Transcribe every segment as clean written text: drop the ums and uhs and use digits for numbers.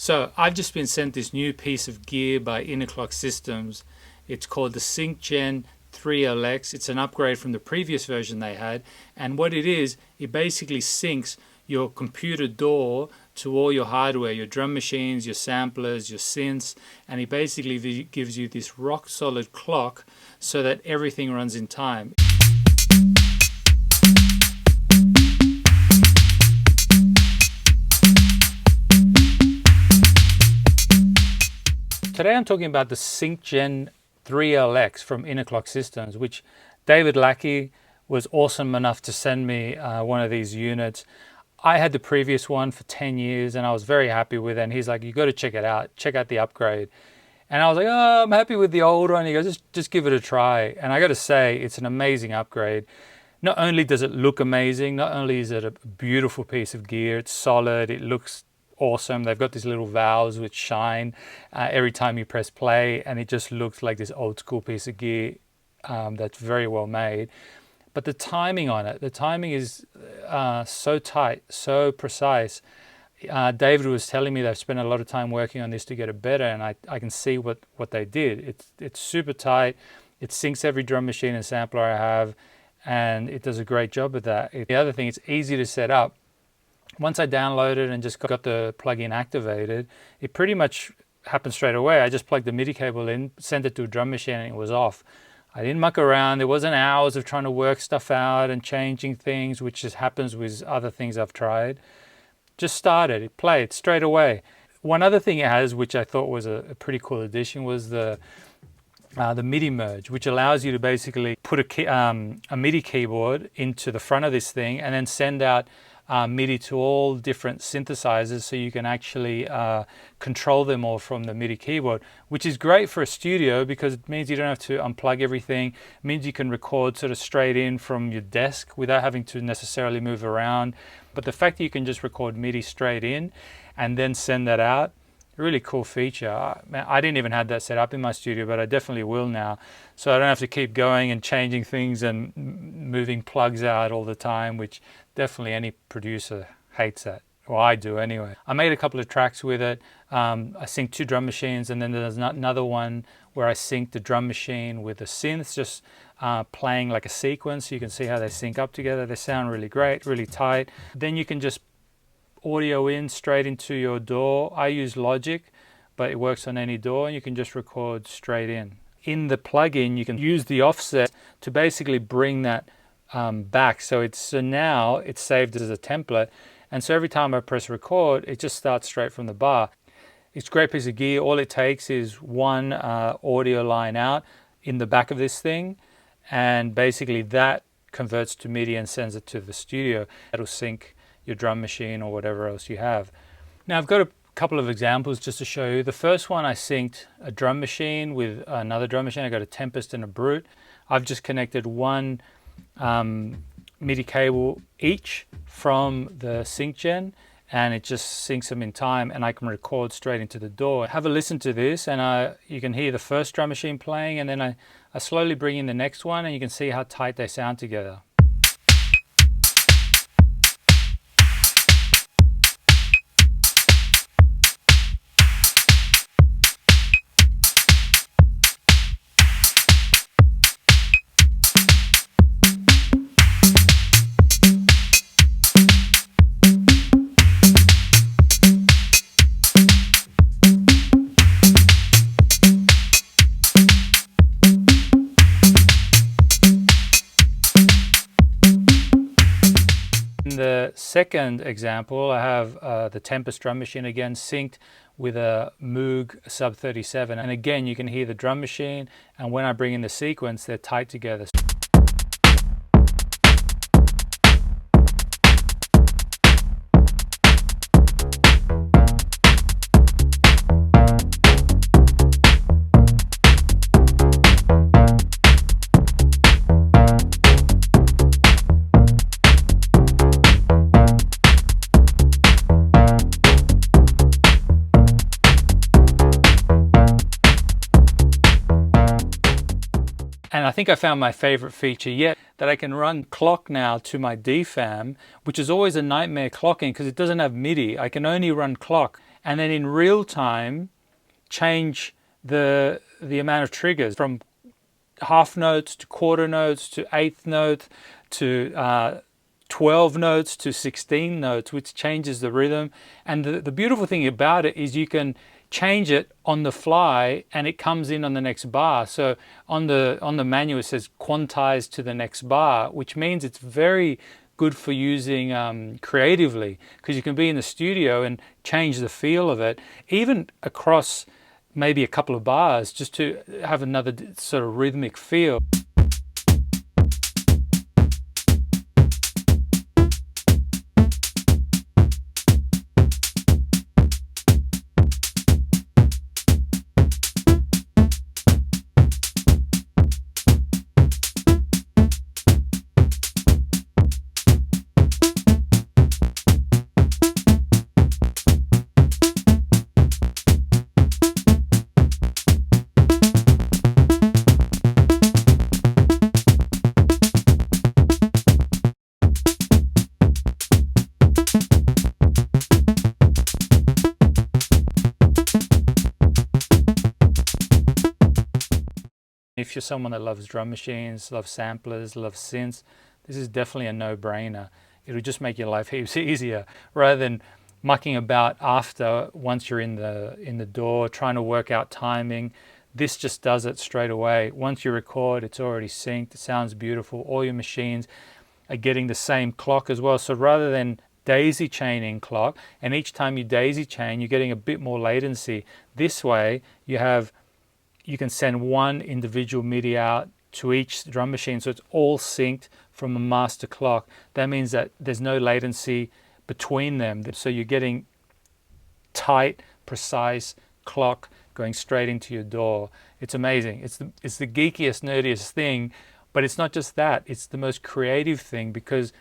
So I've just been sent this new piece of gear by Innerclock Systems. It's called the SyncGen 3LX. It's an upgrade from the previous version they had. And what it is, it basically syncs your computer DAW to all your hardware, your drum machines, your samplers, your synths, and it basically gives you this rock solid clock so that everything runs in time. Today I'm talking about the SyncGen 3LX from Innerclock Systems, which David Lackey was awesome enough to send me one of these units. I had the previous one for 10 years and I was very happy with it. And he's like, you got to check it out. Check out the upgrade. And I was like, oh, I'm happy with the old one. He goes, just give it a try. And I got to say, it's an amazing upgrade. Not only does it look amazing, not only is it a beautiful piece of gear, it's solid, it looks awesome. They've got these little valves which shine every time you press play, and it just looks like this old school piece of gear that's very well made. But the timing on it, the timing is so tight, so precise. David was telling me they've spent a lot of time working on this to get it better, and I can see what they did. It's super tight. It syncs every drum machine and sampler I have, and it does a great job of that. The other thing, it's easy to set up. Once I downloaded and just got the plugin activated, it pretty much happened straight away. I just plugged the MIDI cable in, sent it to a drum machine, and it was off. I didn't muck around. There wasn't hours of trying to work stuff out and changing things, which just happens with other things I've tried. Just started, it played straight away. One other thing it has, which I thought was a pretty cool addition, was the MIDI merge, which allows you to basically put a MIDI keyboard into the front of this thing and then send out MIDI to all different synthesizers, so you can actually control them all from the MIDI keyboard, which is great for a studio because it means you don't have to unplug everything. It means you can record sort of straight in from your desk without having to necessarily move around. But the fact that you can just record MIDI straight in and then send that out, a really cool feature. I didn't even have that set up in my studio, but I definitely will now. So I don't have to keep going and changing things and moving plugs out all the time, which definitely any producer hates that. Well, I do anyway. I made a couple of tracks with it. I synced 2 drum machines, and then there's another one where I synced the drum machine with the synths, just playing like a sequence. So you can see how they sync up together. They sound really great, really tight. Then you can just audio in straight into your DAW. I use Logic, but it works on any DAW, and you can just record straight in. In the plugin, you can use the offset to basically bring that back. So now it's saved as a template, and so every time I press record, it just starts straight from the bar. It's a great piece of gear. All it takes is one audio line out in the back of this thing, and basically that converts to MIDI and sends it to the studio. It'll sync your drum machine or whatever else you have. Now I've got a couple of examples just to show you. The first one, I synced a drum machine with another drum machine. I got a Tempest and a Brute. I've just connected one MIDI cable each from the SyncGen, and it just syncs them in time, and I can record straight into the DAW. Have a listen to this, and you can hear the first drum machine playing, and then I slowly bring in the next one, and you can see how tight they sound together. In the second example, I have the Tempest drum machine again synced with a Moog Sub 37, and again you can hear the drum machine, and when I bring in the sequence, they're tight together. And I think I found my favorite feature yet, that I can run clock now to my DFAM, which is always a nightmare clocking because it doesn't have MIDI. I can only run clock. and then in real time change the amount of triggers from half notes to quarter notes to eighth note to 12 notes to 16 notes, which changes the rhythm. And the beautiful thing about it is you can change it on the fly and it comes in on the next bar. So on the manual it says quantize to the next bar, which means it's very good for using creatively, because you can be in the studio and change the feel of it, even across maybe a couple of bars, just to have another sort of rhythmic feel. If you're someone that loves drum machines, loves samplers, loves synths, this is definitely a no-brainer. It'll just make your life heaps easier, rather than mucking about after, once you're in the door, trying to work out timing. This just does it straight away. Once you record, it's already synced, it sounds beautiful. All your machines are getting the same clock as well. So rather than daisy chaining clock, and each time you daisy chain, you're getting a bit more latency. This way, you can send one individual MIDI out to each drum machine, so it's all synced from a master clock. That means that there's no latency between them, so you're getting tight, precise clock going straight into your door. It's amazing. It's the geekiest, nerdiest thing, but it's not just that. It's the most creative thing, because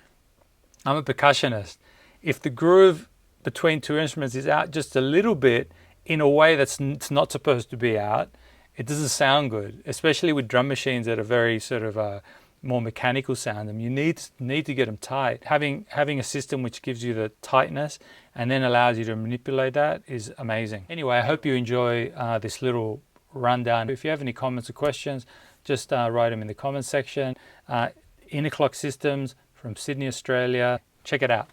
I'm a percussionist. If the groove between two instruments is out just a little bit in a way that's not supposed to be out, it doesn't sound good, especially with drum machines that are very sort of more mechanical sound. You need to get them tight. Having a system which gives you the tightness and then allows you to manipulate that is amazing. Anyway, I hope you enjoy this little rundown. If you have any comments or questions, just write them in the comments section. Innerclock Systems from Sydney, Australia. Check it out.